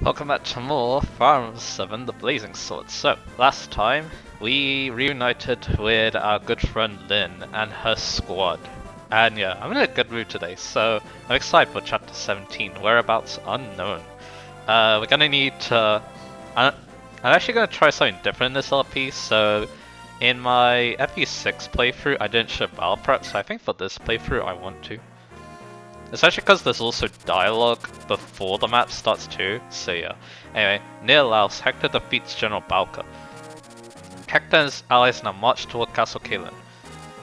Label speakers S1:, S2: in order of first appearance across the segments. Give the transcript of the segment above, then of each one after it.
S1: Welcome back to more Fire Emblem 7 The Blazing Sword. So, last time we reunited with our good friend Lyn and her squad. And yeah, I'm in a good mood today, so I'm excited for chapter 17, Whereabouts Unknown. We're gonna need to... I'm actually gonna try something different in this LP, so in my FE6 playthrough I didn't show battle prep, so I think for this playthrough I want to. Especially because there's also dialogue before the map starts too, so yeah. Anyway, near Laos, Hector defeats General Balka. Hector and his allies now march toward Castle Kalen.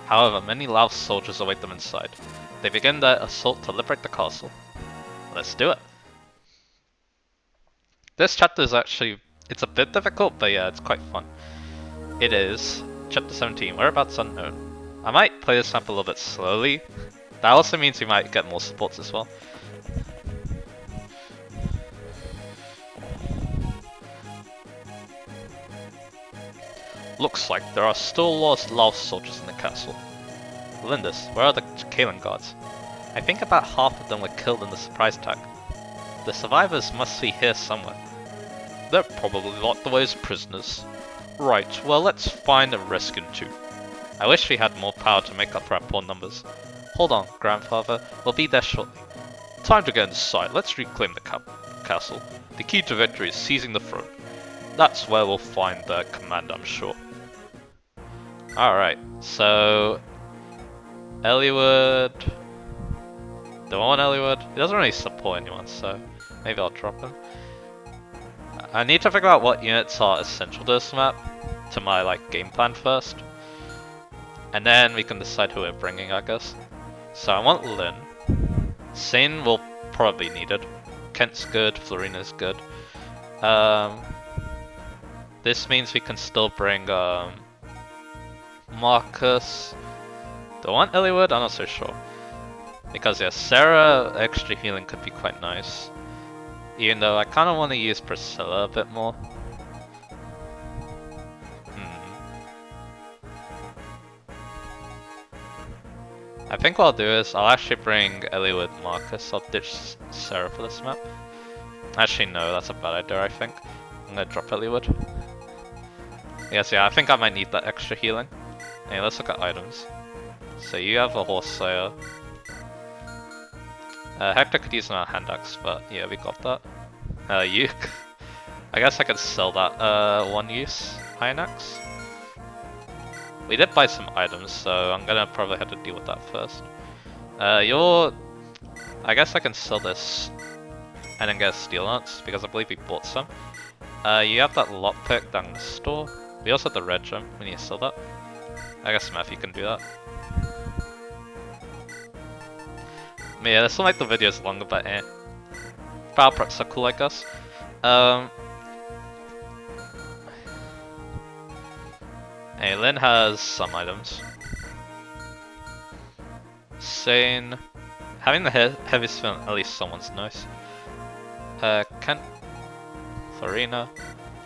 S1: However, many Laos soldiers await them inside. They begin their assault to liberate the castle. Let's do it! This chapter is actually, it's a bit difficult, but yeah, it's quite fun. It is chapter 17, Whereabouts Unknown. I might play this map a little bit slowly. That also means we might get more supports as well. Looks like there are still lost Laos soldiers in the castle. Lindis, where are the Kalen guards? I think about half of them were killed in the surprise attack. The survivors must be here somewhere. They're probably locked away as prisoners. Right, well let's find and rescue them too. I wish we had more power to make up for our poor numbers. Hold on, grandfather. We'll be there shortly. Time to get inside. Let's reclaim the castle. The key to victory is seizing the throne. That's where we'll find the commander, I'm sure. Alright, so... Eliwood... Do I want Eliwood? He doesn't really support anyone, so maybe I'll drop him. I need to figure out what units are essential to this map, to my game plan first. And then we can decide who we're bringing, I guess. So I want Lyn. Sane will probably be needed. Kent's good, Florina's good. This means we can still bring Marcus. Do I want Eliwood? I'm not so sure. Because yeah, Sarah extra healing could be quite nice. Even though I kind of want to use Priscilla a bit more. I think what I'll do is I'll actually bring Eliwood Marcus. I'll ditch Sarah for this map. Actually no, that's a bad idea I think. I'm gonna drop Eliwood. Yes, yeah, I think I might need that extra healing. Anyway, let's look at items. So you have a Horse Slayer. Hector could use another hand axe, but yeah, we got that. I guess I could sell that one use iron axe. We did buy some items, so I'm gonna probably have to deal with that first. I guess I can sell this and then get a steel lance because I believe we bought some. You have that lockpick down in the store. We also have the red gem. We need to sell that. I guess Matthew can do that. Yeah, this will make the videos longer, but eh. Battle preps are cool, I guess. Hey, Lyn has some items. Sane. Having the heavy spin, at least someone's nice. Kent. Florina.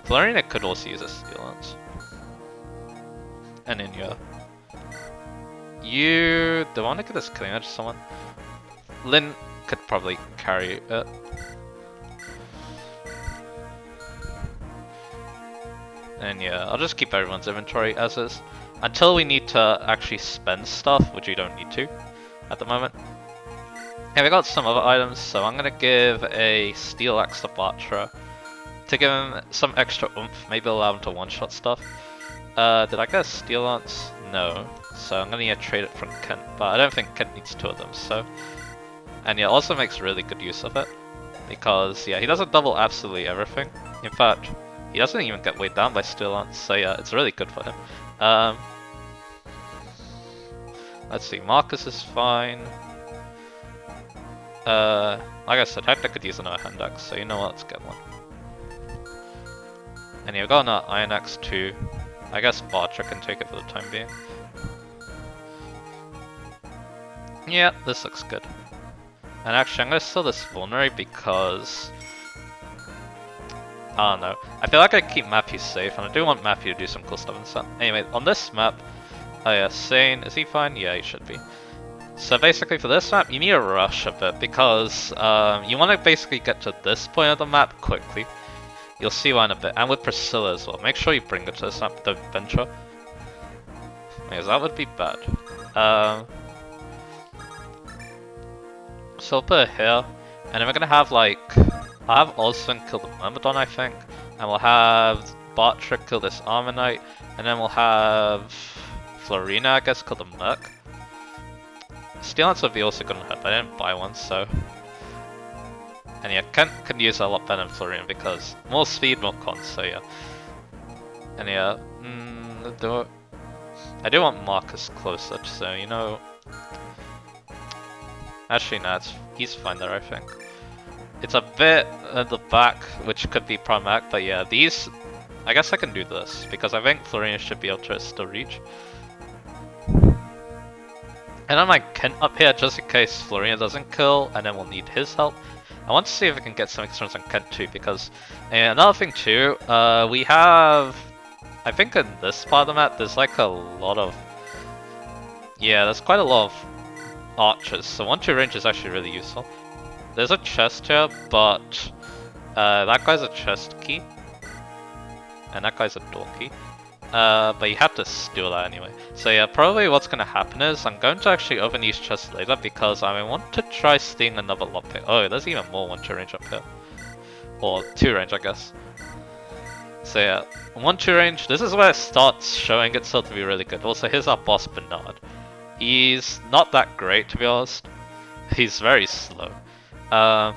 S1: Florina could also use a steel lance. And Inya. You... Do I want to get this killing edge to someone? Lyn could probably carry it. And yeah, I'll just keep everyone's inventory as is. Until we need to actually spend stuff, which we don't need to at the moment. Yeah, we got some other items, so I'm gonna give a steel axe to Bartra to give him some extra oomph, maybe allow him to one-shot stuff. Did I get a steel lance? No. So I'm gonna need to trade it from Kent, but I don't think Kent needs two of them, so... And yeah, also makes really good use of it, because yeah, he doesn't double absolutely everything. In fact, he doesn't even get weighed down by steel lance, so yeah, it's really good for him. Let's see, Marcus is fine. Like I said, Hector could use another hand axe, so you know what, let's get one. And you've got another iron axe too. I guess Bartra can take it for the time being. Yeah, this looks good. And actually, I'm gonna sell this vulnerary because... I don't know. I feel like I keep Matthew safe, and I do want Matthew to do some cool stuff and stuff. Anyway, on this map... Oh yeah, Sane, is he fine? Yeah, he should be. So basically for this map, you need to rush a bit because you want to basically get to this point of the map quickly. You'll see why in a bit. And with Priscilla as well. Make sure you bring her to this map, the adventure. Because that would be bad. So I'll put her here. And then we're gonna have like... I'll have Oswin kill the Myrmidon, I think. And we'll have Bartrick kill this Armor Knight. And then we'll have Florina, I guess, kill the Merc. Steel Lance would be also good on her, but I didn't buy one, so... And yeah, Kent can use her a lot better than Florina because more speed, more cons, so yeah. And yeah, I do want Marcus closer, so you know... Actually, no, he's fine there, I think. It's a bit at the back, which could be problematic, but yeah, these... I guess I can do this, because I think Florina should be able to still reach. And I might Kent up here just in case Florina doesn't kill, and then we'll need his help. I want to see if we can get some extras on Kent too, because another thing too, we have... I think in this part of the map, there's like a lot of... Yeah, there's quite a lot of archers, so 1-2 range is actually really useful. There's a chest here, but that guy's a chest key, and that guy's a door key. But you have to steal that anyway. So yeah, probably what's going to happen is I'm going to actually open these chests later because I want to try stealing another lockpick. Oh, there's even more 1-2 range up here. Or 2 range, I guess. So yeah, 1-2 range, this is where it starts showing itself to be really good. Also, here's our boss, Bernard. He's not that great, to be honest. He's very slow.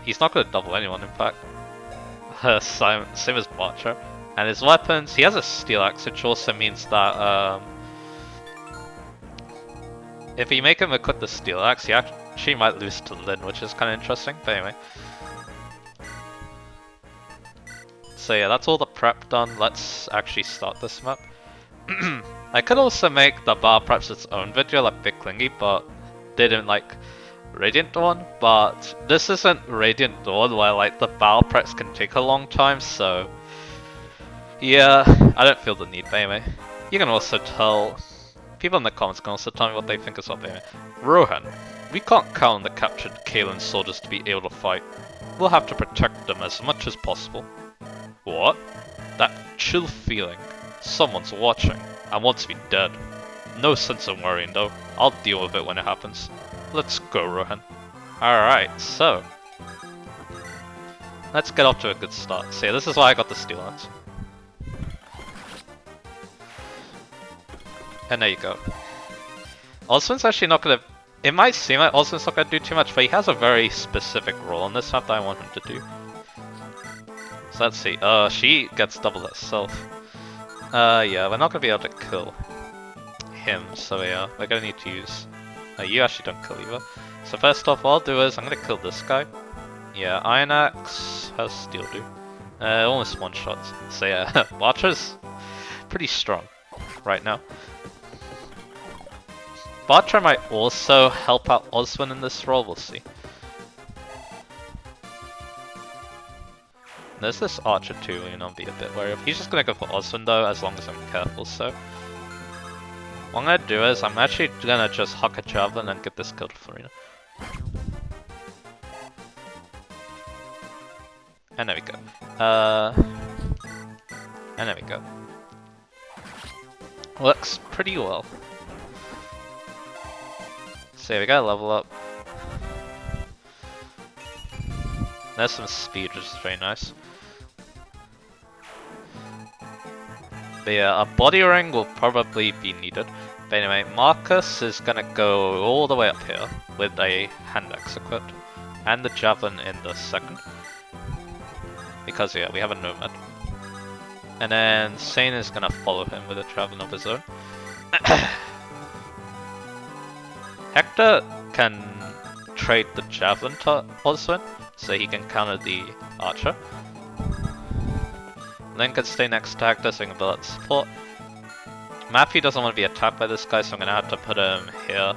S1: He's not going to double anyone, in fact. Same as Botcher. And his weapons, he has a steel axe, which also means that if you make him equip the steel axe, he actually might lose to Lyn, which is kind of interesting. But anyway. So yeah, that's all the prep done. Let's actually start this map. I could also make the battle preps its own video, like Big Clingy, but didn't like Radiant Dawn. But this isn't Radiant Dawn, where like the battle preps can take a long time, so... Yeah, I don't feel the need, but anyway. You can also tell... People in the comments can also tell me what they think as well, but anyway. Rohan, we can't count on the captured Kaelin soldiers to be able to fight. We'll have to protect them as much as possible. What? That chill feeling. Someone's watching, and wants me dead. No sense in worrying though. I'll deal with it when it happens. Let's go, Rohan. Alright, so... Let's get off to a good start. So yeah, this is why I got the Steel Lance. And there you go. Oswin's actually not gonna... It might seem like Oswin's not gonna do too much, but he has a very specific role on this map that I want him to do. So let's see. She gets double herself. Yeah, we're not gonna be able to kill him, so yeah, we're gonna need to use... you actually don't kill either. So first off, what I'll do is I'm gonna kill this guy. Yeah, Iron Axe, how's Steel do? Almost one shots. So yeah, Watcher's pretty strong right now. Bartra might also help out Oswin in this role, we'll see. There's this Archer too, you know, be a bit wary of. He's just gonna go for Oswin though, as long as I'm careful, so... What I'm gonna do is, I'm actually gonna just huck a Javelin and get this kill to Florina. And there we go. And there we go. Works pretty well. So we gotta level up. There's some speed, which is very nice. But yeah, a body ring will probably be needed. But anyway, Marcus is gonna go all the way up here with a hand axe equipped. And the javelin in the second. Because yeah, we have a nomad. And then Sane is gonna follow him with a javelin of his own. Hector can trade the javelin to Oswin, so he can counter the archer. Lyn can stay next to Hector so he can build up support. Matthew doesn't want to be attacked by this guy, so I'm gonna have to put him here.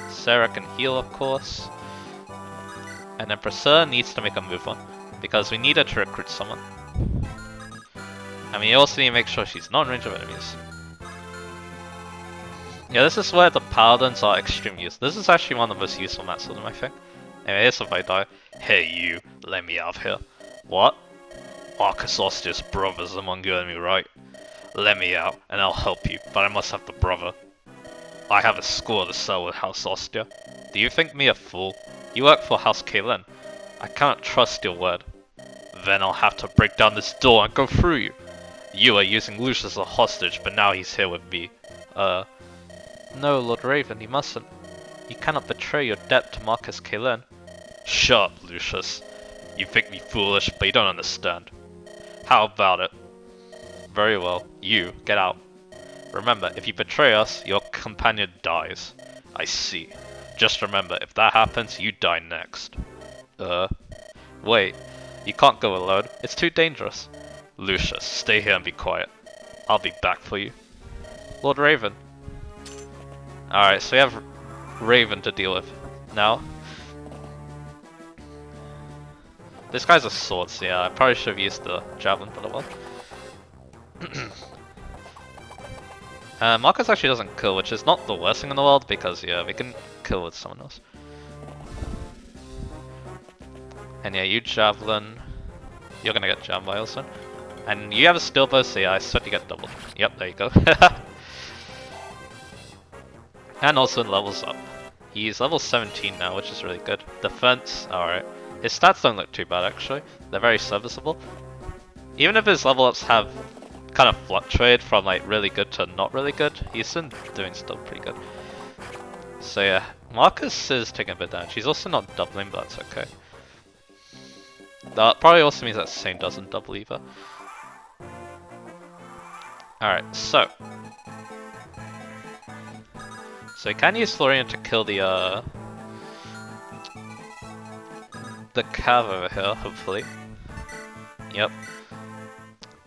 S1: Sarah can heal, of course. And then Priscilla needs to make a move on, because we need her to recruit someone. And we also need to make sure she's not in range of enemies. Yeah, this is where the paladins are extreme use. This is actually one of the most useful maps of them, I think. Anyway, here's if I die. Hey you, let me out here. What? Marcus Austria's brother's among your enemy, right? Let me out, and I'll help you, but I must have the brother. I have a score to settle with House Austria. Do you think me a fool? You work for House Kalen. I cannot trust your word. Then I'll have to break down this door and go through you. You are using Lucious as a hostage, but now he's here with me. No, Lord Raven, you mustn't. You cannot betray your debt to Marcus Kalen. Shut up, Lucious. You think me foolish, but you don't understand. How about it? Very well, you, get out. Remember, if you betray us, your companion dies. I see. Just remember, if that happens, you die next. Wait. You can't go alone. It's too dangerous. Lucius, stay here and be quiet. I'll be back for you. Lord Raven. Alright, so we have Raven to deal with now. This guy's a sword, so yeah, I probably should have used the javelin, but it was. Marcus actually doesn't kill, which is not the worst thing in the world, because yeah, we can kill with someone else. And yeah, you javelin. You're gonna get jammed by also. And you have a steel bow, so yeah, I swear you get doubled. Yep, there you go. And also levels up. He's level 17 now, which is really good. Defense, alright. His stats don't look too bad actually. They're very serviceable. Even if his level ups have kind of fluctuated from like really good to not really good, he's still doing still pretty good. So yeah, Marcus is taking a bit of damage. He's also not doubling, but that's okay. That probably also means that Saint doesn't double either. Alright, so we can use Florian to kill the cav over here, hopefully. Yep.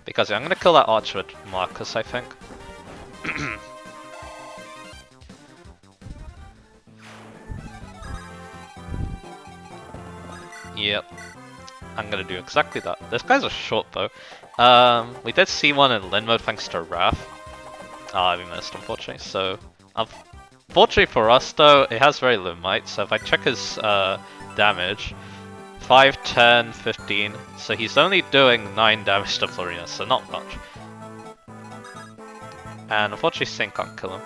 S1: Because yeah, I'm gonna kill that archer with Marcus, I think. Yep. I'm gonna do exactly that. This guy's a short bow. We did see one in Lin mode thanks to Wrath. We missed unfortunately, so... Fortunately for us though, it has very low might, so if I check his damage, 5, 10, 15, so he's only doing 9 damage to Florina, so not much. And unfortunately Saint can't kill him.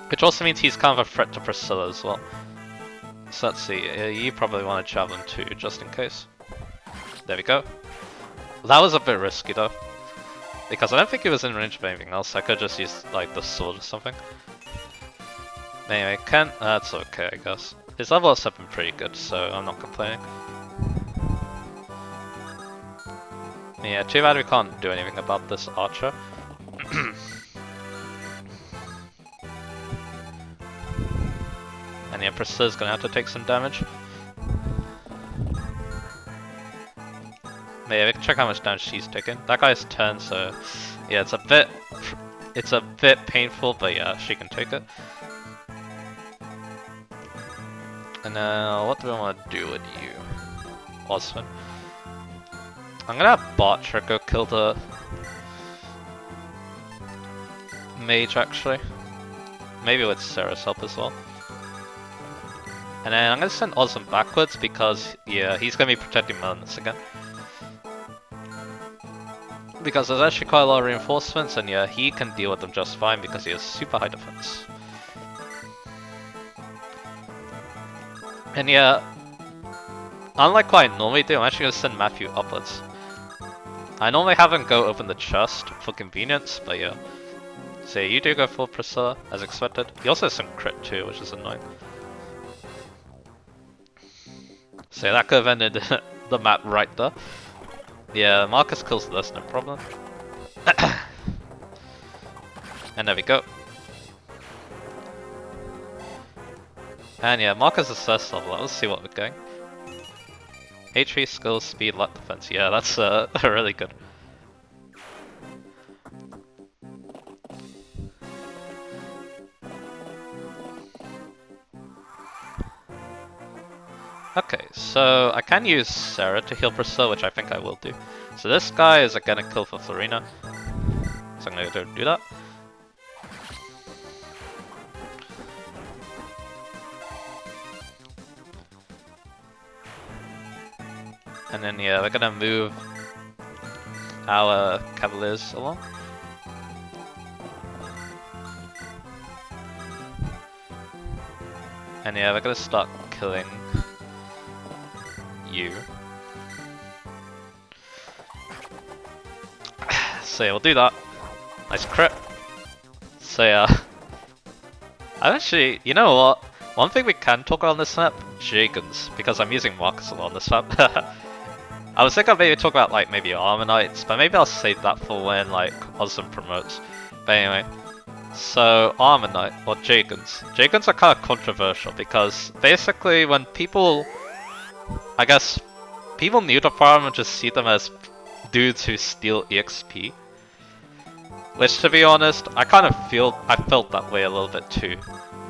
S1: Which also means he's kind of a threat to Priscilla as well. So let's see, you probably want to javelin too, just in case. There we go. That was a bit risky though. Because I don't think he was in range of anything else, I could just use like the sword or something. Anyway, that's okay I guess. His level ups have been pretty good, so I'm not complaining. Yeah, too bad we can't do anything about this archer. And yeah, Priscilla's gonna have to take some damage. Yeah, we can check how much damage she's taking. That guy's 10, so yeah, it's a bit painful, but yeah, she can take it. And now, what do I want to do with you, Osman? I'm gonna have Botcher go kill the mage actually. Maybe with Sarah's help as well. And then I'm gonna send Osman backwards because yeah, he's gonna be protecting Melons again. Because there's actually quite a lot of reinforcements, and yeah, he can deal with them just fine because he has super high defense. And yeah, unlike what I normally do, I'm actually going to send Matthew upwards. I normally have him go open the chest for convenience, but yeah. So you do go for Priscilla, as expected. He also has some crit too, which is annoying. So yeah, that could have ended the map right there. Yeah, Marcus kills this, no problem. And there we go. And yeah, Marcus is first level, let's see what we're going. HP, skills, speed, luck, defense. Yeah, that's really good. Okay, so I can use Sarah to heal Priscilla, which I think I will do. So this guy is gonna kill for Florina. So I'm gonna go do that. And then yeah, we're gonna move our cavaliers along. And yeah, we're gonna start killing you. So yeah, we'll do that. Nice crit. So yeah. Actually, you know what? One thing we can talk about on this map, Jagans, because I'm using Marcus a lot on this map. I was thinking I'd maybe talk about like maybe Armor Knights, but maybe I'll save that for when like Hausen promotes. But anyway, so Armor Knight or Jagans. Jagans are kind of controversial because basically when people, I guess, people new to Farm and just see them as dudes who steal EXP. Which, to be honest, I felt that way a little bit too.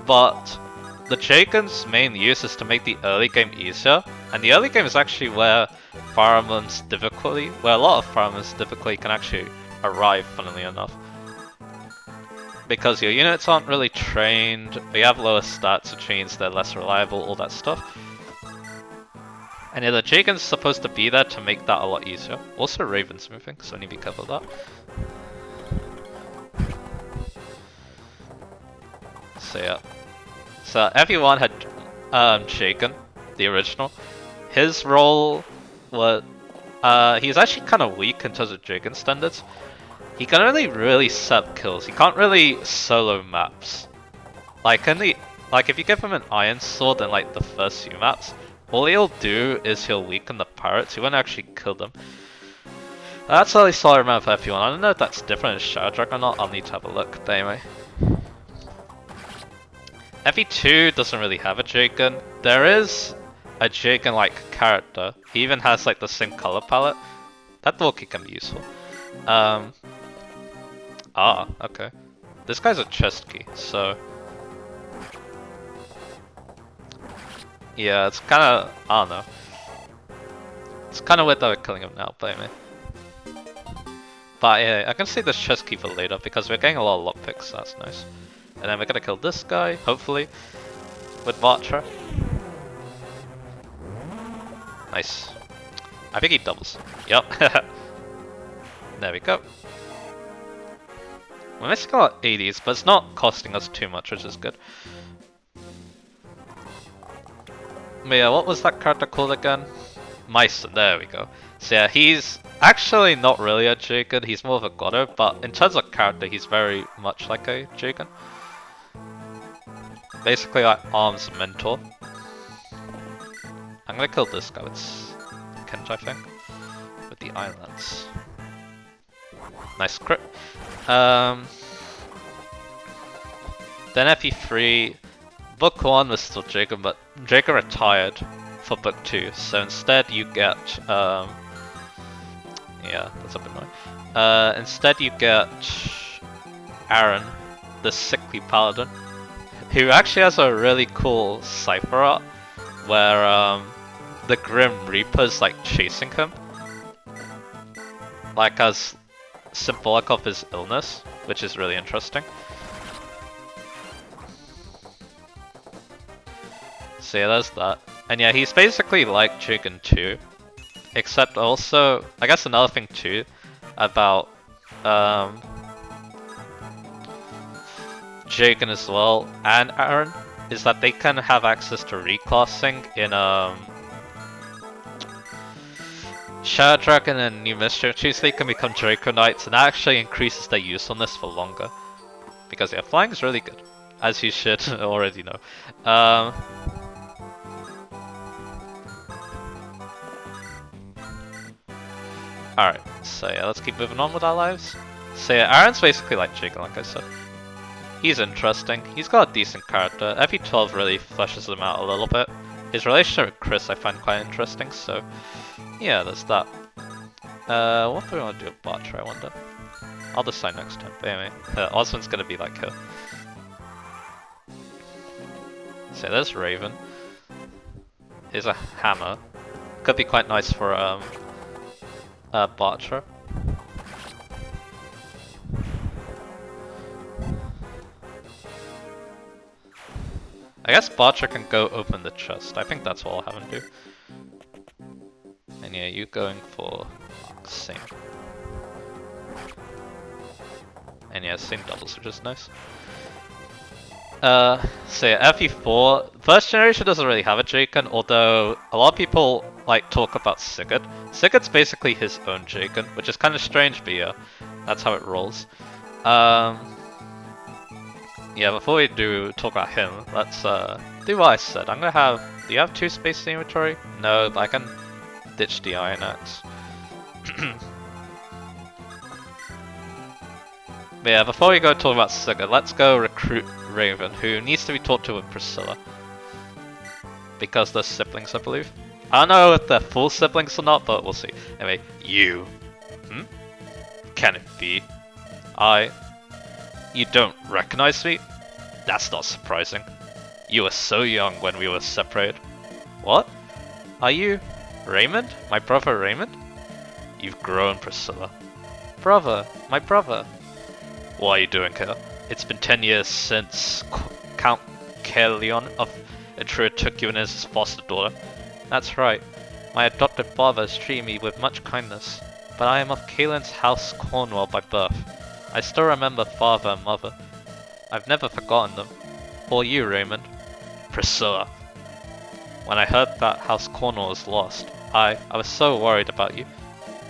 S1: But the Jagans' main use is to make the early game easier, and the early game is actually where a lot of Fire Emblem's difficulty can actually arrive, funnily enough. Because your units aren't really trained, they have lower stats, which means they're less reliable, all that stuff. And yeah, the Jagan's supposed to be there to make that a lot easier. Also Raven's moving, so I need to be careful of that. So yeah. So everyone had Jagan, the original. His role was he's actually kind of weak in terms of Jagan standards. He can only really set up kills. He can't really solo maps. Like if you give him an iron sword in like the first few maps, all he'll do is he'll weaken the pirates. He won't actually kill them. That's at least all I remember for everyone. I don't know if that's different in Shadow Dragon or not. I'll need to have a look. But anyway. FE2 doesn't really have a Jagan. There is a Jagan-like character. He even has like the same color palette. That Loki can be useful. Okay. This guy's a chest key, so... Yeah, it's kinda... I don't know. It's kinda weird that we're killing him now, but anyway. But yeah, I can save this chest key for later because we're getting a lot of lockpicks, so that's nice. And then we're gonna kill this guy, hopefully, with Vartra. Nice. I think he doubles. Yep. There we go. We're missing a lot of 80s, but it's not costing us too much, which is good. But yeah, what was that character called again? Meister, there we go. So yeah, he's actually not really a Jagan, he's more of a Goddo, but in terms of character, he's very much like a Jagan. Basically like Arm's mentor. I'm gonna kill this guy with Kenj, I think. With the Iron Lance. Nice crit. Then FE3, Book 1 was still Jagan, but Jagan retired for Book 2, so instead you get, yeah, that's a bit annoying. Instead you get Darin, the sickly paladin, who actually has a really cool cipher art, where the Grim Reaper's like chasing him, like as symbolic of his illness, which is really interesting. So yeah, there's that. And yeah, he's basically like Jagan 2, except also, I guess another thing too, about Jagan as well, and Darin, is that they can have access to reclassing in Shadow Dragon and New Mystery Chiefs. They can become Draco Knights, and that actually increases their usefulness for longer. Because yeah, flying is really good, as you should already know. Alright, so yeah, let's keep moving on with our lives. So yeah, Darin's basically like Jagan, like I said. He's interesting, he's got a decent character. FE12 really fleshes him out a little bit. His relationship with Chris I find quite interesting, so yeah, there's that. What do we want to do with Bartra, I wonder? I'll decide next time, but anyway, Osmond's gonna be like her. So there's Raven. Here's a hammer. Could be quite nice for Bartra. I guess Barcher can go open the chest. I think that's what I'll have him do. And yeah, you going for same. And yeah, same doubles, which is nice. So yeah, FE4, first generation doesn't really have a Jaken, although a lot of people like talk about Sigurd. Sigurd's basically his own Jaken, which is kind of strange, but yeah, that's how it rolls. Yeah, before we do talk about him, let's do what I said. I'm gonna have. Do you have 2 space in inventory? No, but I can ditch the Iron Axe. But yeah, before we go talk about Sigurd, let's go recruit Raven, who needs to be taught to with Priscilla. Because they're siblings, I believe. I don't know if they're full siblings or not, but we'll see. Anyway, you. Can it be? You don't recognize me? That's not surprising. You were so young when we were separated. What? Are you Raymond? My brother Raymond? You've grown, Priscilla. Brother, my brother. What are you doing here? It's been 10 years since Count Caerleon of Etruria took you in as his foster daughter. That's right. My adopted father has treated me with much kindness, but I am of Caelen's house Cornwall by birth. I still remember father and mother. I've never forgotten them. Or you, Raymond. Priscilla. When I heard that House Cornwall was lost, I was so worried about you.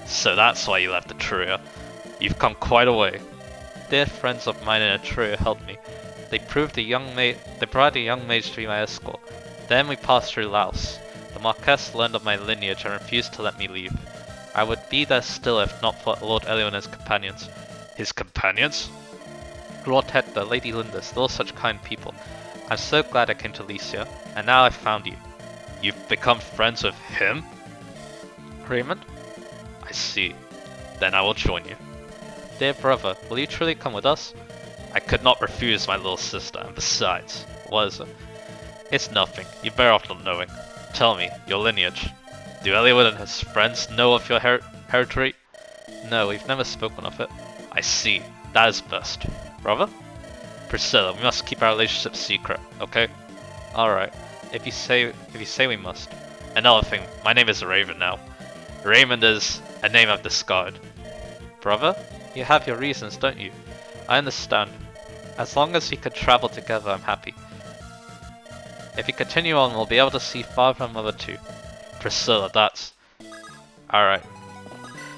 S1: So that's why you left Etruria. You've come quite a way. Dear friends of mine in Etruria helped me. They provided a young mage to be my escort. Then we passed through Laos. The Marquess learned of my lineage and refused to let me leave. I would be there still if not for Lord Elio and his companions. His companions? Lord Hector, Lady Lindis, they're all such kind people. I'm so glad I came to Lycia, and now I've found you. You've become friends with him? Raymond? I see. Then I will join you. Dear brother, will you truly come with us? I could not refuse my little sister, and besides, what is it? It's nothing. You're better off not knowing. Tell me, your lineage. Do Elliot and his friends know of your heredity? No, we've never spoken of it. I see. That is best. Brother? Priscilla, we must keep our relationship secret, okay? Alright. If you say we must. Another thing, my name is Raven now. Raymond is a name I've discarded. Brother? You have your reasons, don't you? I understand. As long as we can travel together, I'm happy. If we continue on, we'll be able to see father and mother too. Priscilla, that's... Alright.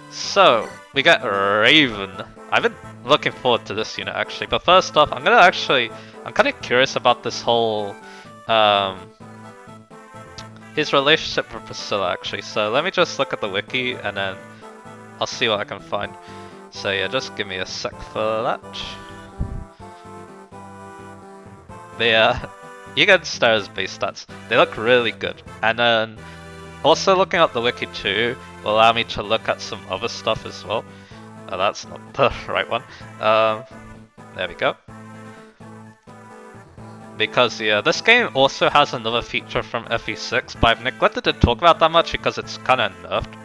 S1: So, we got Raven. I've been looking forward to this unit actually, but first off, I'm kind of curious about this whole, his relationship with Priscilla actually, so let me just look at the wiki and then I'll see what I can find. So yeah, just give me a sec for that. But yeah, you can stare at his base stats. They look really good. And then, also looking at the wiki too will allow me to look at some other stuff as well. Oh, that's not the right one. There we go. Because yeah, this game also has another feature from FE6, but I've neglected to talk about that much because it's kind of nerfed.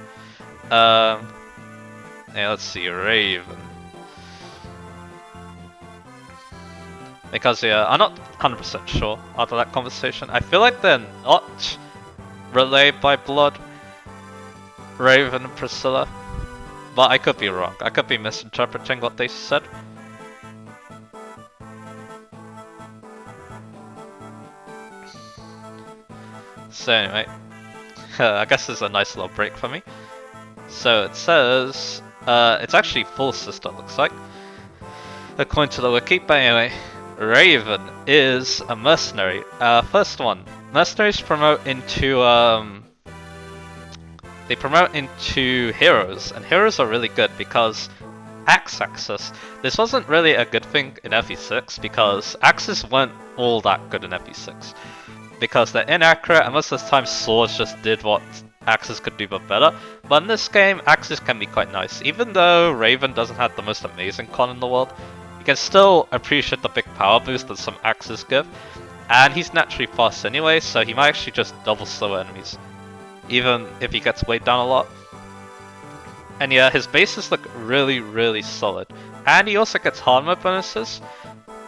S1: Yeah, let's see, Raven. Because yeah, I'm not 100% sure after that conversation. I feel like they're not related by blood, Raven and Priscilla. But I could be wrong. I could be misinterpreting what they said. So anyway, I guess it's a nice little break for me. So it says, it's actually full sister, looks like, according to the wiki. But anyway, Raven is a mercenary. First one, mercenaries promote into heroes, and heroes are really good because axe access. This wasn't really a good thing in FE6 because axes weren't all that good in FE6 because they're inaccurate and most of the time swords just did what axes could do but better. But in this game, axes can be quite nice. Even though Raven doesn't have the most amazing con in the world, you can still appreciate the big power boost that some axes give. And he's naturally fast anyway, so he might actually just double slow enemies, even if he gets weighed down a lot. And yeah, his bases look really, really solid. And he also gets hard mode bonuses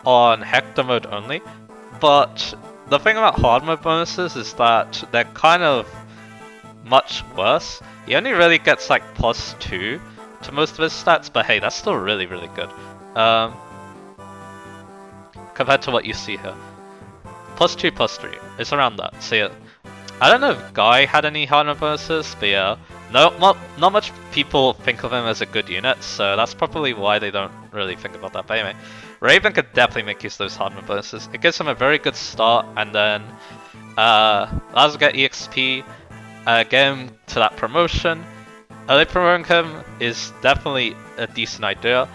S1: on Hector mode only, but the thing about hard mode bonuses is that they're kind of much worse. He only really gets like +2 to most of his stats, but hey, that's still really, really good. Compared to what you see here. +2, +3. It's around that. So yeah. I don't know if Guy had any hard mode bonuses, but yeah. No, not much people think of him as a good unit, so that's probably why they don't really think about that. But anyway, Raven could definitely make use of those hard mode bonuses. It gives him a very good start, and then allows him to get EXP, get him to that promotion. Early promoting him is definitely a decent idea.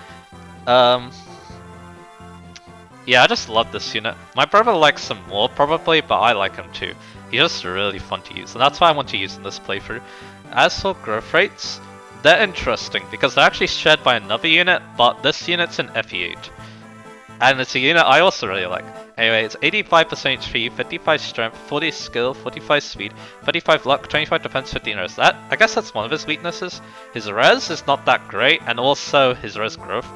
S1: Yeah, I just love this unit. My brother likes him more probably, but I like him too. He's just really fun to use, and that's why I want to use in this playthrough. As for growth rates, they're interesting because they're actually shared by another unit, but this unit's in FE8. And it's a unit I also really like. Anyway, it's 85% HP, 55 strength, 40 skill, 45 speed, 35 luck, 25 defense, 15 res. I guess that's one of his weaknesses. His res is not that great, and also his res growth.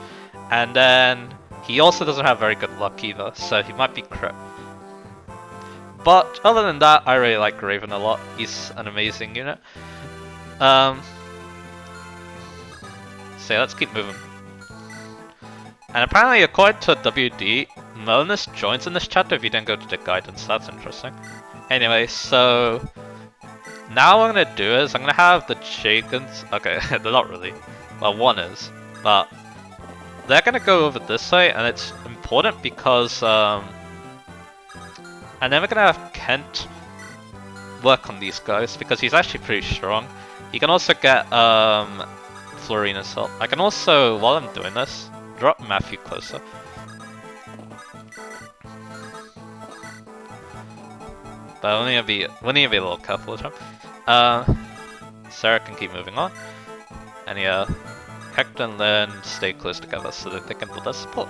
S1: And then he also doesn't have very good luck either, so he might be crit. But other than that, I really like Raven a lot. He's an amazing unit. So yeah, let's keep moving. And apparently, according to WD, Melnus joins in this chapter if you didn't go to the guidance. That's interesting. Anyway, so now what I'm gonna do is I'm gonna have the Jagans. Okay, they're not really. Well, one is, but they're gonna go over this way, and it's important because and then we're gonna have Kent work on these guys because he's actually pretty strong. He can also get Florina's help. I can also, while I'm doing this, drop Matthew closer. But we need to be a little careful with him. Sarah can keep moving on. And yeah, Hector and Lynn stay close together so that they can build their support.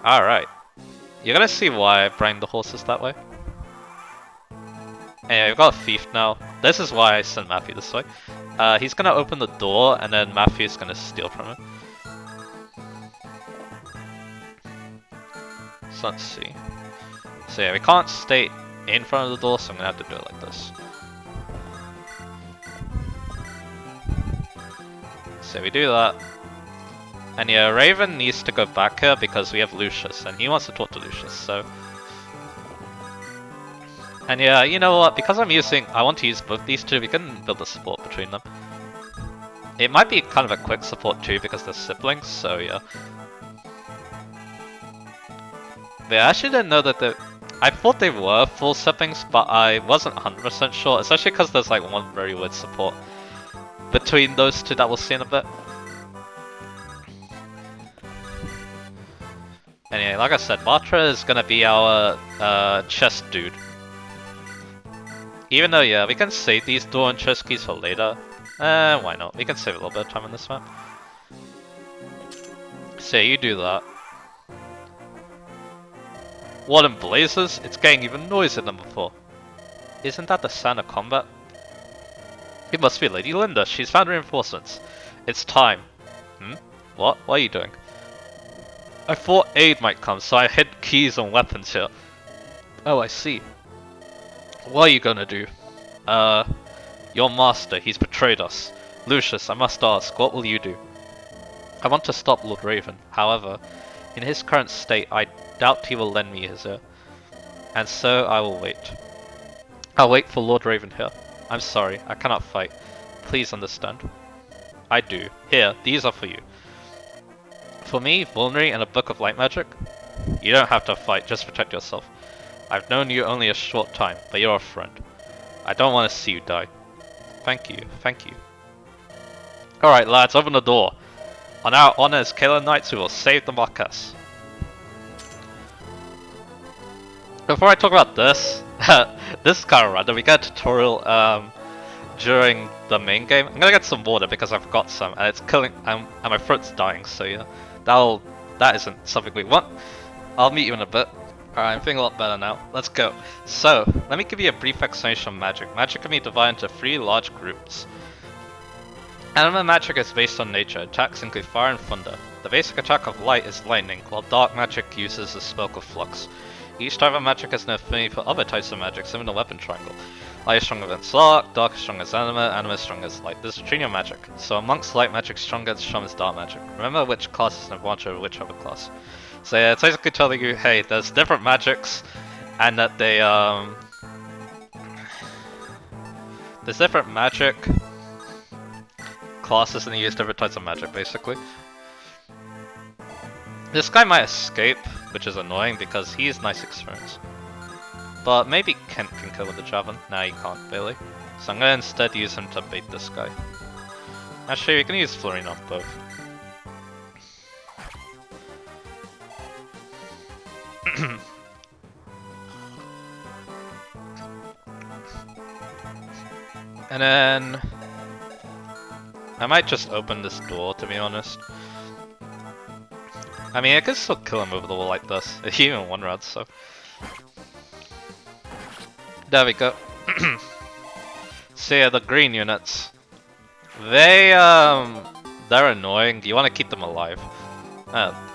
S1: Alright. You're gonna see why I bring the horses that way. Anyway, we've got a thief now. This is why I sent Matthew this way. He's gonna open the door and then Matthew's gonna steal from him. So let's see. So yeah, we can't stay in front of the door, so I'm gonna have to do it like this. So we do that. And yeah, Raven needs to go back here because we have Lucious, and he wants to talk to Lucious, so... And yeah, you know what, because I want to use both these two, we can build a support between them. It might be kind of a quick support too, because they're siblings, so yeah. But I actually didn't know that they... I thought they were full siblings, but I wasn't 100% sure, especially because there's like one very weird support between those two that we'll see in a bit. Anyway, like I said, Bartra is gonna be our chest dude. Even though, yeah, we can save these door and chest keys for later. Why not? We can save a little bit of time on this map. So you do that. What in blazes? It's getting even noisier than before. Isn't that the sound of combat? It must be Lady Linda. She's found reinforcements. It's time. Hmm? What? What are you doing? I thought aid might come, so I hid keys and weapons here. Oh, I see. What are you gonna do? Your master, he's betrayed us. Lucious, I must ask, what will you do? I want to stop Lord Raven. However, in his current state, I doubt he will lend me his ear. And so I will wait. I'll wait for Lord Raven here. I'm sorry, I cannot fight. Please understand. I do. Here, these are for you. For me, Vulnerary and a book of light magic? You don't have to fight, just protect yourself. I've known you only a short time, but you're a friend. I don't want to see you die. Thank you, thank you. Alright lads, open the door. On our honor as Kayla Knights, we will save the Marquess. Before I talk about this, this is kind of random. We got a tutorial during the main game. I'm gonna get some water because I've got some, and it's killing, and my throat's dying. So yeah, that isn't something we want. I'll meet you in a bit. Alright, I'm feeling a lot better now. Let's go. So, let me give you a brief explanation of magic. Magic can be divided into 3 large groups. Element magic is based on nature. Attacks include fire and thunder. The basic attack of light is lightning, while dark magic uses the spell of flux. Each type of magic has an affinity for other types of magic, similar to weapon triangle. Light is stronger than dark is stronger as anima is stronger as light. This is trinity magic. So amongst light magic, stronger as strong as dark magic. Remember which class is an advantage over which other class. So yeah, it's basically telling you, hey, there's different magics, and that they there's different magic classes and they use different types of magic, basically. This guy might escape, which is annoying because he's nice experience. But maybe Kent can kill with the javelin. Nah, he can't, really. So I'm gonna instead use him to bait this guy. Actually, we can use Florine on both. And then I might just open this door, to be honest. I mean, I could still kill him over the wall like this. He even one round, so. There we go. So yeah, the green units. They're annoying. You want to keep them alive.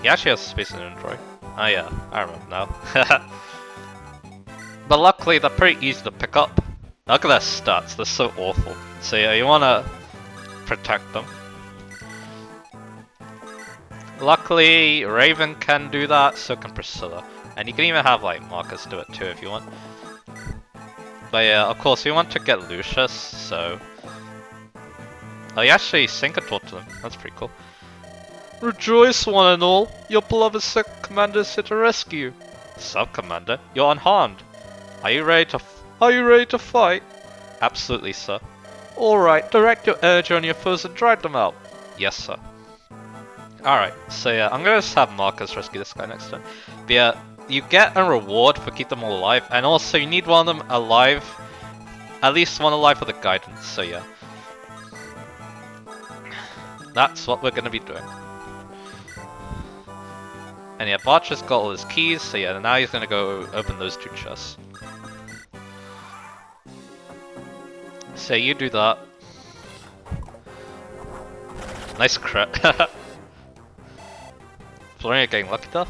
S1: He actually has space in inventory. Oh yeah, I remember now. But luckily, they're pretty easy to pick up. Look at their stats, they're so awful. So yeah, you want to protect them. Luckily, Raven can do that, so can Priscilla. And you can even have like Marcus do it too if you want. But yeah, of course, you want to get Lucious, so... Oh, you actually sink a torch to them, that's pretty cool. Rejoice, one and all! Your beloved sub-commander is here to rescue! Sub-commander? You're unharmed! Are you ready to fight? Absolutely, sir. Alright, direct your energy on your foes and drive them out. Yes, sir. Alright, so yeah, I'm gonna just have Marcus rescue this guy next time. But yeah, you get a reward for keep them all alive, and also you need one of them alive. At least one alive for the guidance, so yeah. That's what we're gonna be doing. And yeah, Barcher's got all his keys, so yeah, now he's gonna go open those two chests. So you do that. Nice crit. Florian getting lucky though.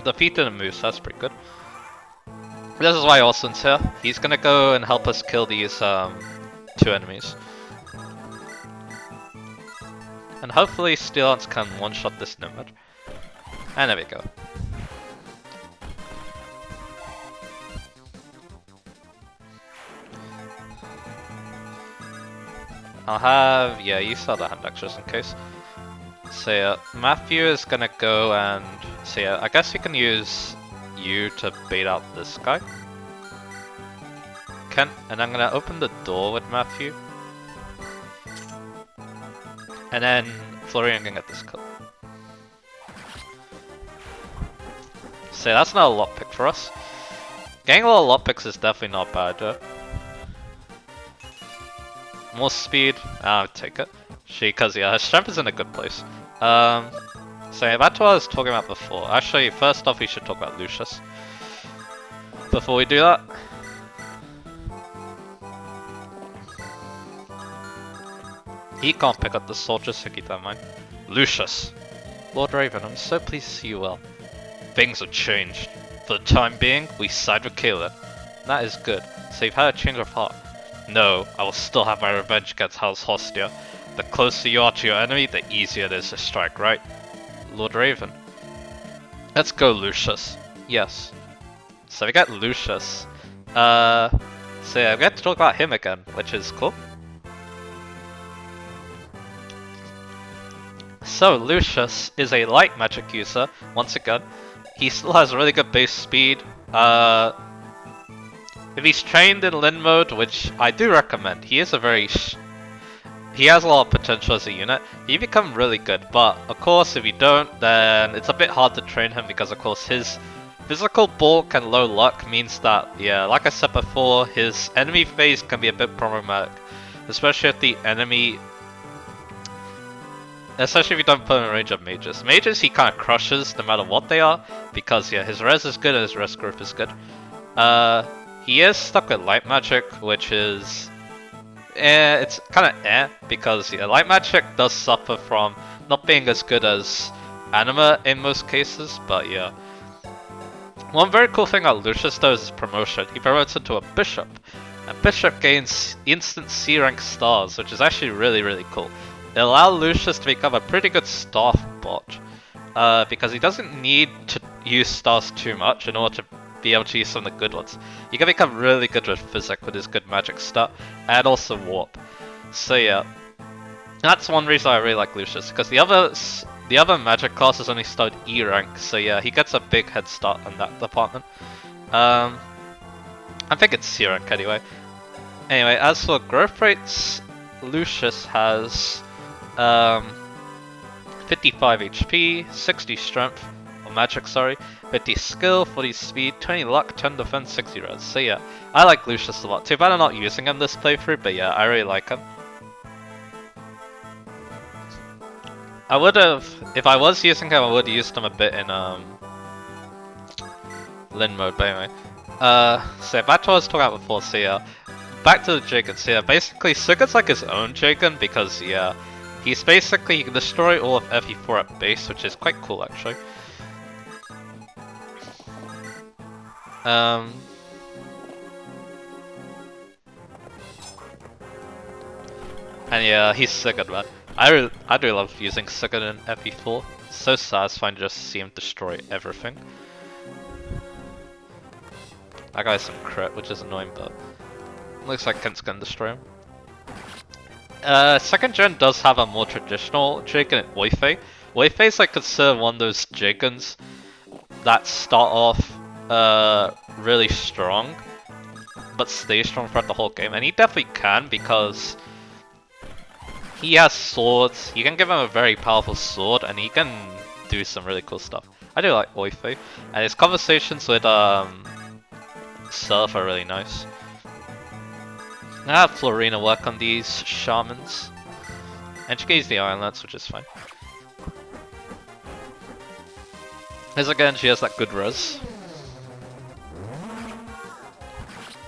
S1: The feet didn't move, so that's pretty good. This is why Hausen's here. He's gonna go and help us kill these two enemies. And hopefully Steelance can one-shot this Nimrod. And there we go. I'll have, yeah, you saw the hand extras in case. So yeah, Matthew is gonna go and, so yeah, I guess you can use you to bait out this guy. And I'm gonna open the door with Matthew. And then Florian can get this kill. So that's not a lockpick for us. Getting a lot of lockpicks is definitely not bad though. More speed, I'll take it. Because yeah, her strength is in a good place. So yeah, back to what I was talking about before. Actually, first off we should talk about Lucious. Before we do that. He can't pick up the soldiers, so keep that in mind. Lucious. Lord Raven, I'm so pleased to see you well. Things have changed. For the time being, we side with Caleb. That is good, so you've had a change of heart. No, I will still have my revenge against House Hostia. The closer you are to your enemy, the easier it is to strike, right? Lord Raven. Let's go, Lucious. Yes. So we got Lucious. So yeah, we get to talk about him again, which is cool. So Lucious is a light magic user, once again. He still has really good base speed. If he's trained in Lin mode, which I do recommend, he is a very he has a lot of potential as a unit. He become really good, but of course if you don't, then it's a bit hard to train him because of course his physical bulk and low luck means that, yeah, like I said before, his enemy phase can be a bit problematic. Especially if the enemy... Especially if you don't put him in range of mages. Mages he kind of crushes no matter what they are, because yeah, his res is good and his res growth is good. He is stuck with light magic, which is... it's kind of because yeah, light magic does suffer from not being as good as anima in most cases, but yeah. One very cool thing about Lucious though is his promotion. He promotes into a bishop, and bishop gains instant C rank stars, which is actually really cool. It allows Lucious to become a pretty good staff bot, because he doesn't need to use stars too much in order to be able to use some of the good ones. He can become really good with physics with his good magic stat, and also warp. So yeah, that's one reason I really like Lucius, because the other magic classes only start E rank, so yeah, he gets a big head start on that department. I think it's C rank anyway. Anyway, as for growth rates, Lucius has 55 HP, 60 strength, or magic, sorry, 50 skill, 40 speed, 20 luck, 10 defense, 60 res. So yeah, I like Lucius a lot. Too bad I'm not using him this playthrough, but yeah, I really like him. I would have, if I was using him, I would have used him a bit in Lin mode, but anyway. So back to what I was talking about before, so yeah. Back to the Jigen, so yeah, basically Suga's like his own Jigen because yeah, he's basically, he can destroy all of FE4 at base, which is quite cool actually. And yeah, he's so good, man. I do love using Suga in FE4. It's so satisfying to just see him destroy everything. That guy's some crit, which is annoying, but looks like Kent's gonna destroy him. Second gen does have a more traditional Jigen, Weifei. Weifei's like considered one of those Jigens that start off really strong, but stay strong throughout the whole game, and he definitely can because he has swords. You can give him a very powerful sword, and he can do some really cool stuff. I do like Weifei, and his conversations with Surf are really nice. I have Florina work on these shamans, and she gets the Iron Lance, which is fine. As again, she has that good res.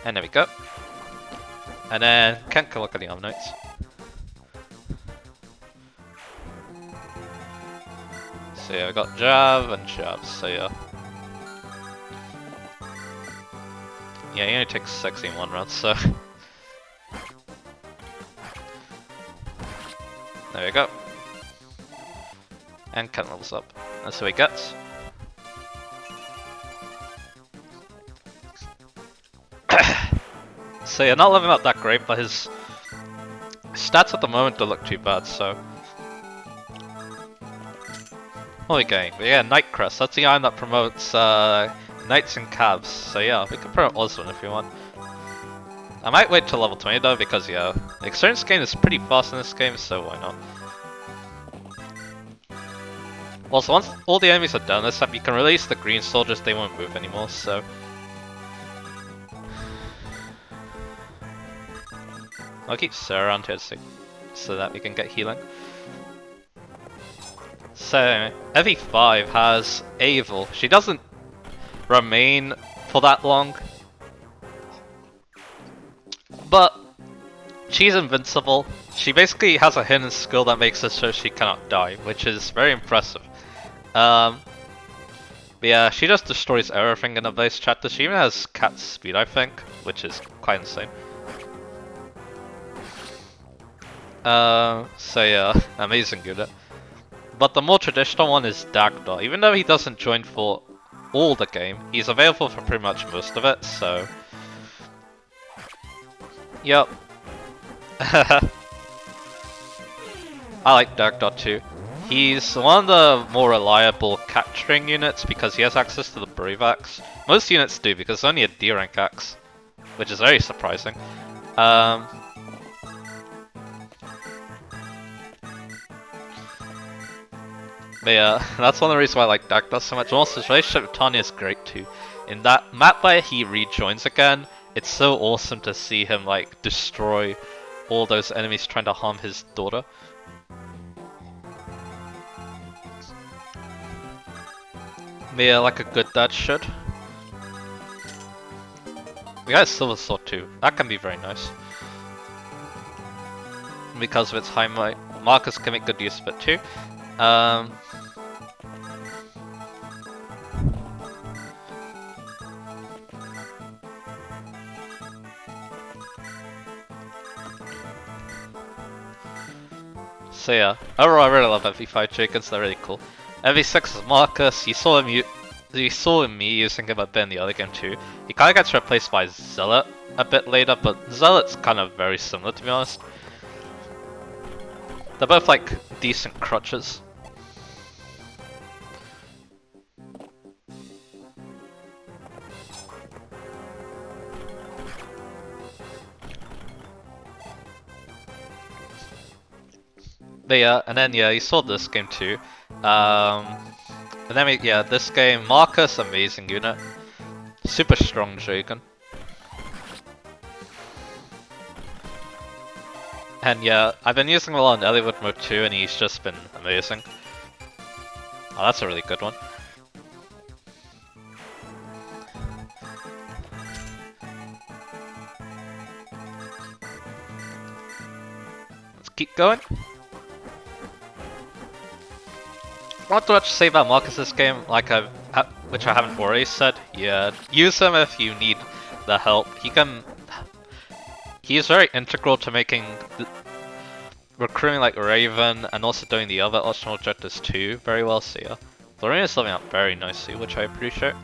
S1: And there we go. And then Kent can look at the arm notes. So yeah, we got jab and jab, so yeah. Yeah, he only takes 60 in one round, so... There we go. And Kent levels up. That's what he gets. So yeah, not leveling up that great, but his stats at the moment don't look too bad, so... What are we getting? But yeah, Nightcrest, that's the iron that promotes Knights and Cabs, so yeah, we can promote Oswin if you want. I might wait till level 20 though, because yeah, the experience gain is pretty fast in this game, so why not? Also, once all the enemies are done this time, you can release the green soldiers, they won't move anymore, so... I'll keep Sarah around here so that we can get healing. So, FE5 has Evil. She doesn't remain for that long, but she's invincible. She basically has a hidden skill that makes it so she cannot die, which is very impressive. But yeah, she just destroys everything in the base chapter. She even has cat speed, I think, which is quite insane. So yeah, amazing unit. But the more traditional one is Dagda. Even though he doesn't join for all the game, he's available for pretty much most of it, so... Yep. I like Dagda too. He's one of the more reliable capturing units because he has access to the Brave Axe. Most units do because it's only a D rank axe, which is very surprising. But yeah, that's one of the reasons why I like Dagda so much. Also, his relationship with Tanya is great too. In that map where he rejoins again, it's so awesome to see him like destroy all those enemies trying to harm his daughter. But yeah, like a good dad should. We got a Silver Sword too. That can be very nice. Because of its high might, Marcus can make good use of it too. So yeah, overall I really love MV5 chickens, they're really cool. MV6 is Marcus, you saw me using him a bit in the other game too. He kinda gets replaced by Zealot a bit later, but Zealot's kind of very similar to be honest. They're both like decent crutches. But yeah, and then yeah, you saw this game too. And then yeah, this game, Marcus, amazing unit. Super strong Dragon. And yeah, I've been using him a lot in Hollywood mode too, and he's just been amazing. Oh, that's a really good one. Let's keep going. Not too much to say about Marcus's game, like which I haven't already said. Yeah, use him if you need the help. He is very integral to making recruiting like Raven and also doing the other optional objectives too very well. So yeah, Darin is living out very nicely, which I appreciate.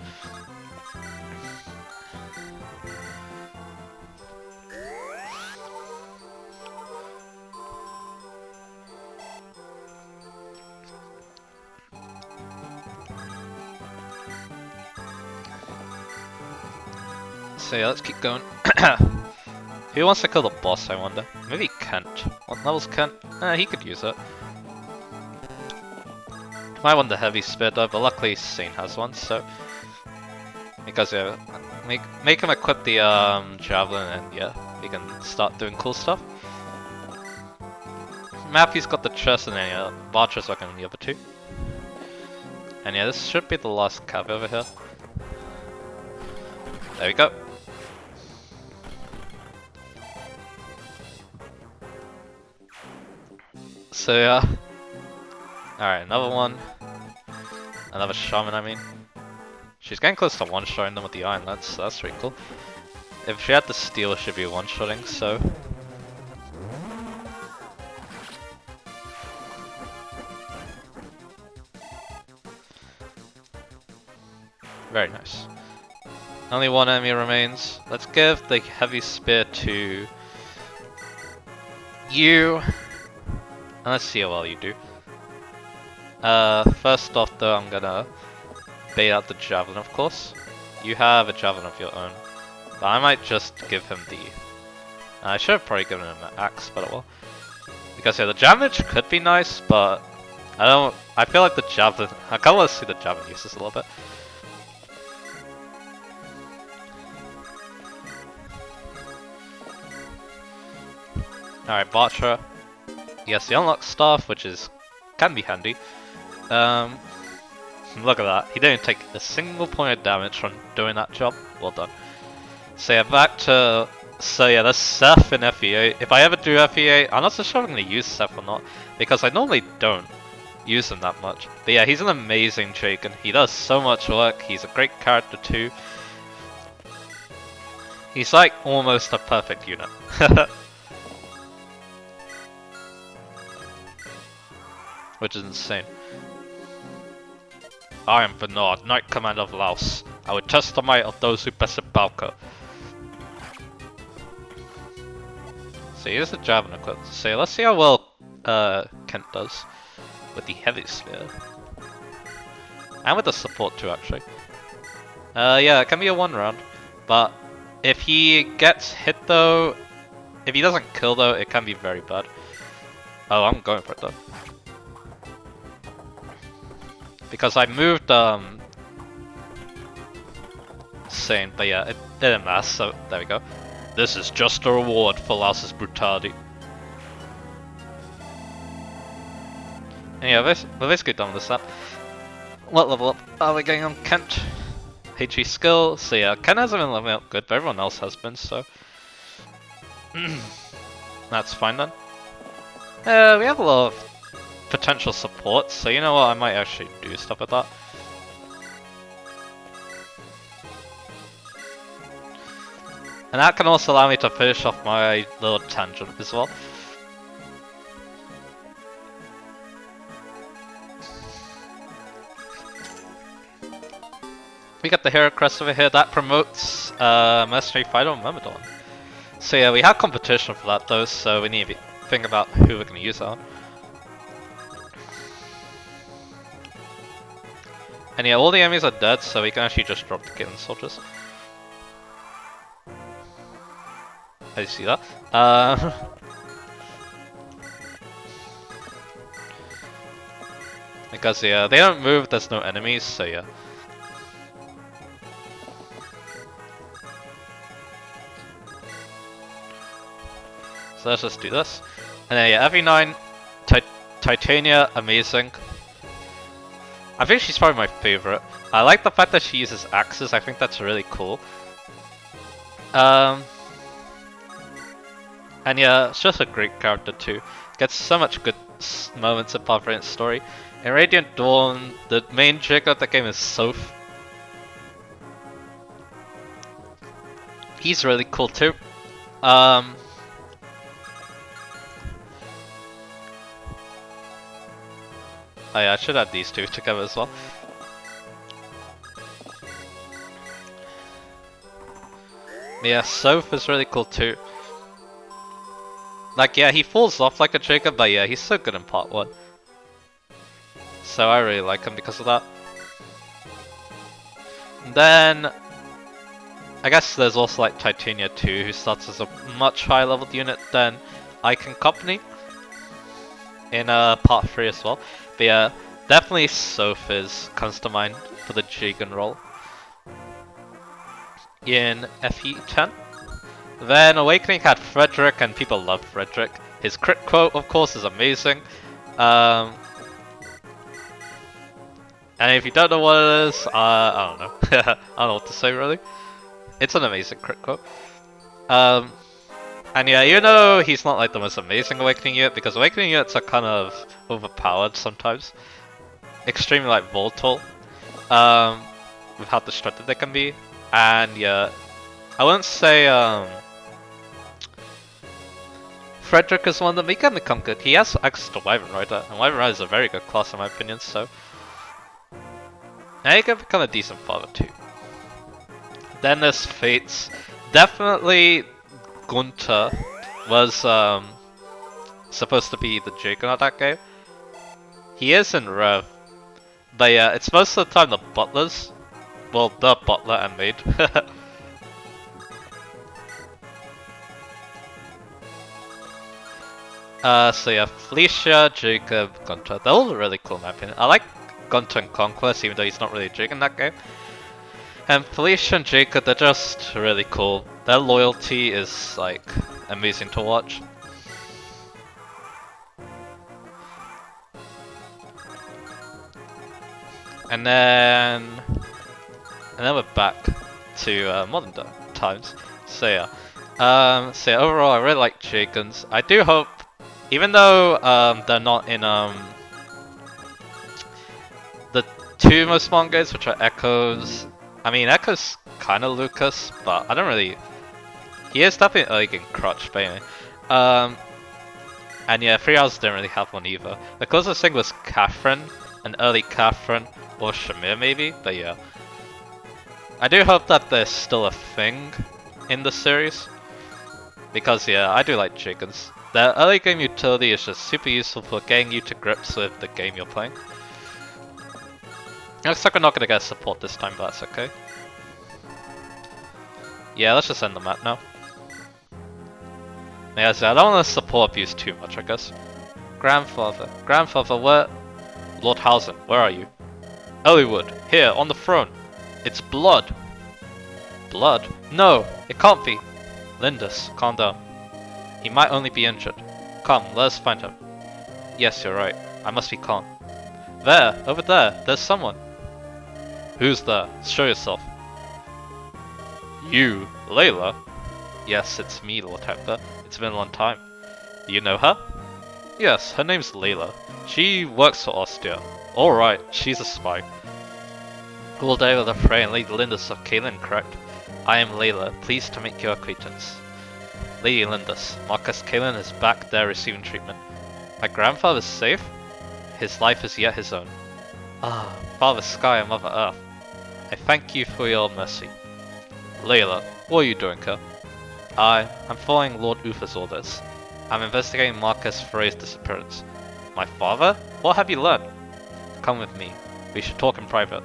S1: So yeah, let's keep going. Who wants to kill the boss, I wonder? Maybe Kent. What level's Kent? He could use it. Might want the heavy spear though, but luckily Saint has one, so... Because yeah, make him equip the javelin and yeah, he can start doing cool stuff. Mappy's got the chest and then yeah, Barcher's working on the other two. And yeah, this should be the last cab over here. There we go. So yeah. Alright, another one. Another shaman, I mean. She's getting close to one-shotting them with the iron lance, so that's pretty cool. If she had the steel, it should be one-shotting, so... Very nice. Only one enemy remains. Let's give the heavy spear to... you. And let's see how well you do. First off though, I'm gonna bait out the javelin, of course. You have a javelin of your own. But I might just give him the... I should have probably given him an axe, but it will. Because yeah, the javelin could be nice, but... I feel like the javelin... I kinda want to see the javelin uses a little bit. Alright, Bartra. Yes, he unlocks stuff, which can be handy. Look at that. He didn't take a single point of damage from doing that job. Well done. So yeah, back to... So yeah, there's Seth in FE8. If I ever do FE8, I'm not so sure if I'm going to use Seth or not, because I normally don't use him that much. But yeah, he's an amazing Draken. He does so much work. He's a great character too. He's like almost a perfect unit. Which is insane. I am Bernard, Knight Commander of Laos. I would test the might of those who possess Balka. So here's the javelin equipped. So let's see how well Kent does with the heavy spear. And with the support too, actually. Yeah, it can be a one round. But if he gets hit though, if he doesn't kill though, it can be very bad. Oh, I'm going for it though. Because I moved Saint, but yeah, it didn't matter, so there we go. This is just a reward for Laos's brutality. And yeah, we're basically done with this lap. What level up are we getting on Kent? HE skill, so yeah, Kent hasn't been leveling up good, but everyone else has been, so... That's fine then. We have a lot of potential support, so you know what, I might actually do stuff with that. And that can also allow me to finish off my little tangent as well. We got the hero crest over here that promotes Mercenary Fighter on Myrmidon. So yeah, we have competition for that though, so we need to think about who we're going to use that on. And yeah, all the enemies are dead, so we can actually just drop the Caitlyn soldiers. How do you see that? Because yeah, they don't move, there's no enemies, so yeah. So let's just do this. And then yeah, FE9, Titania, amazing. I think she's probably my favorite. I like the fact that she uses axes, I think that's really cool. And yeah, it's just a great character too. Gets so much good moments apart from its story. In Radiant Dawn, the main trick of the game is Soph. He's really cool too. Oh yeah, I should add these two together as well. Yeah, Soph is really cool too. Like, yeah, he falls off like a trigger, but yeah, he's so good in part 1. So I really like him because of that. And then, I guess there's also like Titania 2, who starts as a much higher leveled unit than Icon Company in part 3 as well. But yeah, definitely Soph comes to mind for the Jigen role in FE10. Then Awakening had Frederick, and people love Frederick. His crit quote, of course, is amazing. And if you don't know what it is, I don't know. I don't know what to say really. It's an amazing crit quote. And yeah, even though he's not like the most amazing Awakening unit, because Awakening units are kind of overpowered sometimes. Extremely like volatile. With how destructive they can be. And yeah, I wouldn't say Frederick is one that he can become good. He has access to Wyvern Rider, and Wyvern Rider is a very good class in my opinion, so now he can become a decent father too. Then there's Fates. Definitely Gunther was supposed to be the Juggernaut that game. He is in Rev, but yeah, it's most of the time the butlers. Well, the butler and maid. So yeah, Felicia, Jacob, Gunther, they're all really cool in my opinion. I like Gunther and Conquest, even though he's not really a Jig in that game. And Felicia and Jacob, they're just really cool. Their loyalty is like amazing to watch. And then we're back to modern times. So yeah, so yeah, overall I really like Jigens. I do hope, even though they're not in the two most mangas, which are Echoes. I mean, Echoes kind of Lucas, but I don't really. He is definitely early game crutch, but anyway. And yeah, 3 Hours didn't really have one either. The closest thing was Catherine, an early Catherine, or Shamir maybe, but yeah. I do hope that there's still a thing in the series, because yeah, I do like Jigens. The early game utility is just super useful for getting you to grips with the game you're playing. Looks like we're not gonna get support this time, but that's okay. Yeah, let's just end the map now. Yeah, so I don't want to support abuse too much, I guess. Grandfather, where? Lord Hausen, where are you? Eliwood, here, on the throne. It's blood. Blood? No, it can't be. Lindis, calm down. He might only be injured. Come, let us find him. Yes, you're right. I must be calm. There, over there, there's someone. Who's there? Show yourself. You, Layla? Yes, it's me, Lord Hector. It's been a long time. You know her? Yes, her name's Layla. She works for Ostia. Alright, she's a spy. All day with a fray and Lady Lindis of Kaelin, correct? I am Layla, pleased to make your acquaintance. Lady Lindis, Marcus Kaelin is back there receiving treatment. My grandfather's safe? His life is yet his own. Ah, Father Sky and Mother Earth. I thank you for your mercy. Layla, what are you doing here? I'm following Lord Uther's orders. I'm investigating Marcus Frey's disappearance. My father? What have you learned? Come with me. We should talk in private.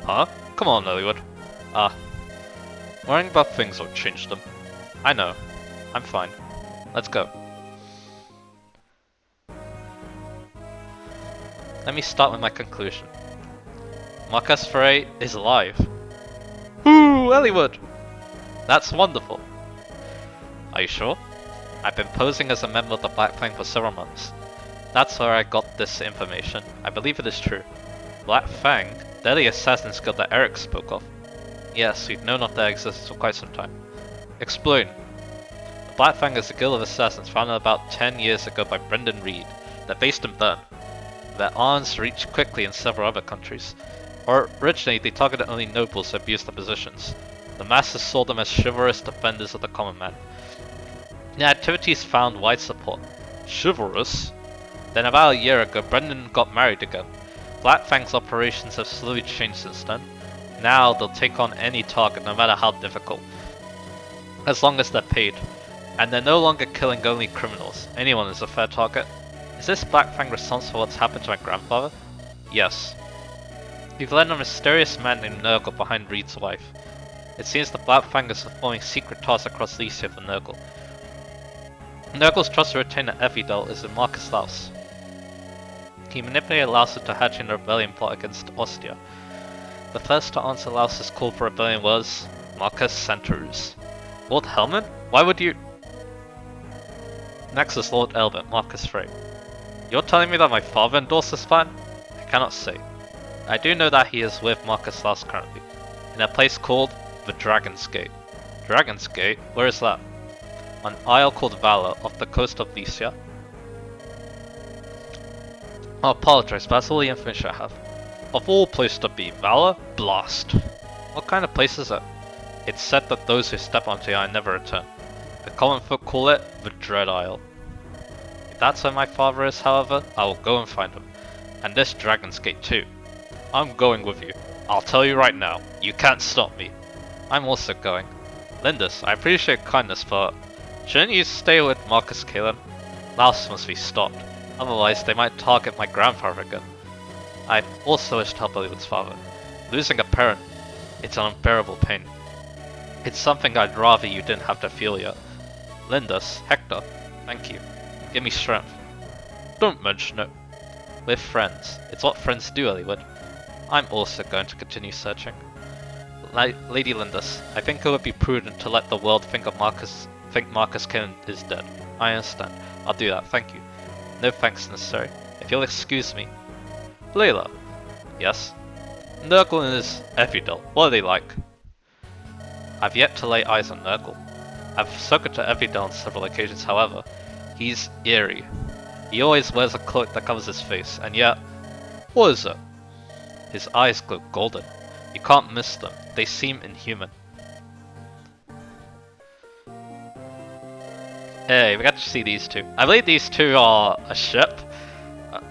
S1: Huh? Come on, Eliwood. Worrying about things won't change them. I know. I'm fine. Let's go. Let me start with my conclusion. Marcus Frey is alive. Ooh, Eliwood! That's wonderful. Are you sure? I've been posing as a member of the Black Fang for several months. That's where I got this information. I believe it is true. Black Fang? They're the Assassin's Guild that Eric spoke of. Yes, we've known of their existence for quite some time. Explain. The Black Fang is a guild of assassins founded about 10 years ago by Brendan Reed. They're based in Bern. Their arms reach quickly in several other countries. Originally, they targeted only nobles who abused their positions. The masses saw them as chivalrous defenders of the common man. Their activities found wide support. Chivalrous? Then about a year ago, Brendan got married again. Black Fang's operations have slowly changed since then. Now they'll take on any target, no matter how difficult. As long as they're paid. And they're no longer killing only criminals. Anyone is a fair target. Is this Black Fang responsible for what's happened to my grandfather? Yes. We've learned a mysterious man named Nurgle behind Reed's wife. It seems the Black Fang is performing secret tasks across Lycia for Nurgle. Nurgle's trusted retainer Evidel is in Marcus Laus. He manipulated Laus into hatching a rebellion plot against Ostia. The first to answer Laus's call for rebellion was Marcus Santarus. Lord Helmet? Why would you... Next is Lord Elbert, Marcus Frey. You're telling me that my father endorsed this plan? I cannot say. I do know that he is with Marcus Laus currently, in a place called the Dragon's Gate. Dragon's Gate? Where is that? An isle called Valor off the coast of Lycia. I apologize, but that's all the information I have. Of all places to be, Valor? Blast. What kind of place is it? It's said that those who step onto the isle never return. The common folk call it the Dread Isle. If that's where my father is, however, I will go and find him. And this Dragon's Gate too. I'm going with you. I'll tell you right now, you can't stop me. I'm also going. Lindis, I appreciate your kindness, but shouldn't you stay with Marcus Kalen? Laus must be stopped. Otherwise, they might target my grandfather again. I also wish to help Eliwood's father. Losing a parent, it's an unbearable pain. It's something I'd rather you didn't have to feel yet. Lindis, Hector, thank you. Give me strength. Don't mention it. We're friends. It's what friends do, Eliwood. I'm also going to continue searching. Lady Lindis, I think it would be prudent to let the world think Marcus Kane is dead. I understand. I'll do that, thank you. No thanks necessary. If you'll excuse me. Layla. Yes? Nurgle and his Evidel, what are they like? I've yet to lay eyes on Nurgle. I've spoken to Evidel on several occasions, however. He's eerie. He always wears a cloak that covers his face, and yet... What is it? His eyes glow golden. You can't miss them. They seem inhuman. Hey, we got to see these two. I believe these two are a ship.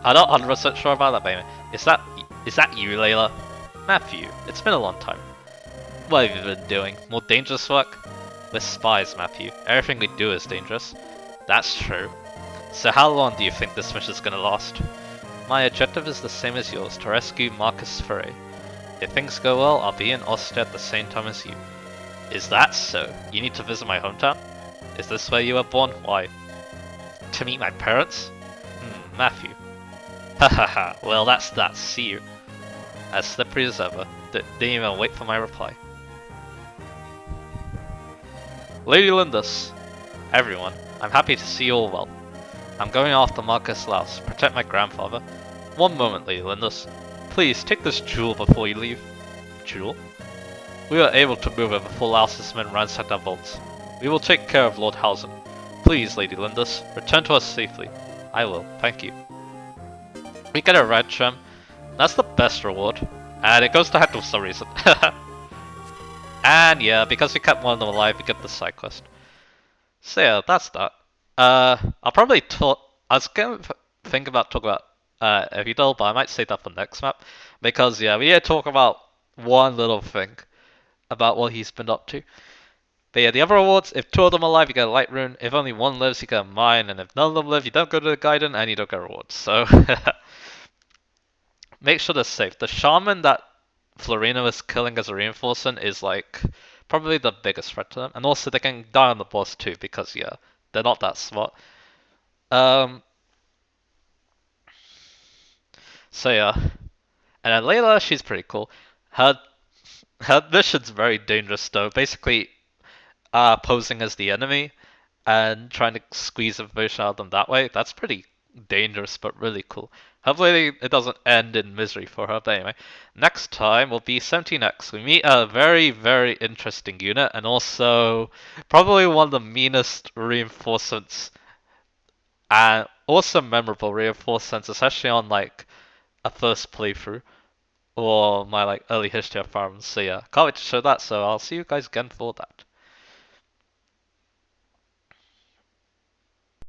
S1: I'm not 100% sure about that, baby. Is that you, Layla? Matthew, it's been a long time. What have you been doing? More dangerous work? We're spies, Matthew. Everything we do is dangerous. That's true. So how long do you think this mission's gonna last? My objective is the same as yours, to rescue Marcus Frey. If things go well, I'll be in Ostia at the same time as you. Is that so? You need to visit my hometown? Is this where you were born? Why? To meet my parents? Matthew. Hahaha, well that's that, see you. As slippery as ever, didn't even wait for my reply. Lady Lindis. Everyone, I'm happy to see you all well. I'm going after Marcus Laus, protect my grandfather. One moment, Lady Lindis. Please, take this jewel before you leave. Jewel? We were able to move it before Laus's men ransacked our vaults. We will take care of Lord Hausen. Please, Lady Lindis, return to us safely. I will, thank you. We get a red gem. That's the best reward. And it goes to Hector for some reason. And yeah, because we kept one of them alive, we get the side quest. So yeah, that's that. I'll probably talk... I was going to think about talking about if you don't, but I might save that for next map. Because, yeah, we need to talk about one little thing about what he's been up to. But yeah, the other rewards, if two of them are alive, you get a light rune. If only one lives, you get a mine. And if none of them live, you don't go to the Gaiden and you don't get rewards. So, make sure they're safe. The shaman that Florina was killing as a reinforcement is like probably the biggest threat to them. And also they can die on the boss too because yeah, they're not that smart. Um so yeah. And then Layla, she's pretty cool. Her her mission's very dangerous though. Basically posing as the enemy and trying to squeeze information out of them that way. That's pretty dangerous, but really cool. Hopefully it doesn't end in misery for her. But anyway, next time will be 17X. We meet a very, very interesting unit, and also probably one of the meanest reinforcements, and also memorable reinforcements, especially on like a first playthrough or my like early history of farms. So yeah, can't wait to show that. So I'll see you guys again for that.